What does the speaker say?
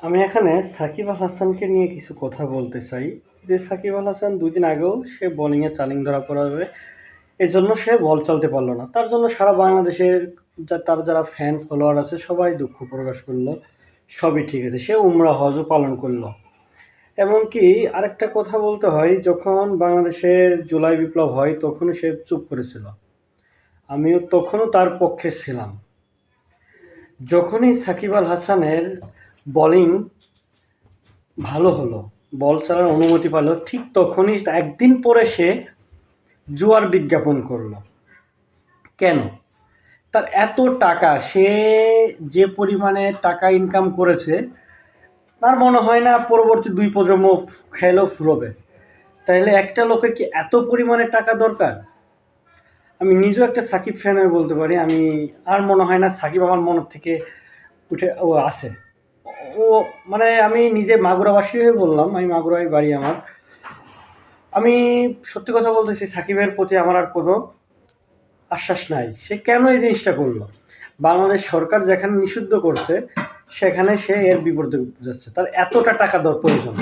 আমি এখানে সাকিব আল হাসানকে নিয়ে কিছু কথা বলতে চাই। যে সাকিব আল হাসান ২ দিন আগেও সে বোলিংয়ে চালিং ধরা পড়াবে। এজন্য সে বল চালতে পারল না। তার জন্য সারা বাংলাদেশের তার যারা ফ্যান ফলোয়ার আছে সবাই দুঃখ প্রকাশ করল। সবই ঠিক আছে। সে উমরা হজও পালন করল। এমনকি আরেকটা কথা বলতে হয়, যখন বাংলাদেশের জুলাই বিপ্লব হয় তখনও সে চুপ করেছিল। আমিও তখনও তার পক্ষে ছিলাম। যখনই সাকিব আল হাসানের বোলিং ভালো হলো, বল চালানোর অনুমতি পেল, ঠিক তখনই একদিন পরে সে জুয়ার বিজ্ঞাপন করলো। কেন? তার এত টাকা, সে যে পরিমাণে টাকা ইনকাম করেছে, তার মনে হয় না পরবর্তী ২ প্রজন্ম খেলেও ফুরোবে। তাইলে একটা লোকের কি এত পরিমাণে টাকা দরকার? আমি নিজেও একটা সাকিব ফ্যান হয়ে বলতে পারি, আমি আর মনে হয় না সাকিব আমার মনের থেকে উঠে আছে। ও মানে আমি নিজে মাগুরাবাসী হয়ে বললাম, আমি মাগুরায় বাড়ি আমার। আমি সত্যি কথা বলতেছি, সাকিবের প্রতি আমার আর কোনো আশ্বাস নাই। সে কেন এই জিনিসটা করলো? বাংলাদেশ সরকার যেখানে নিষিদ্ধ করছে, সেখানে সে এর বিপরীতে যাচ্ছে। তার এতটা টাকা প্রয়োজন।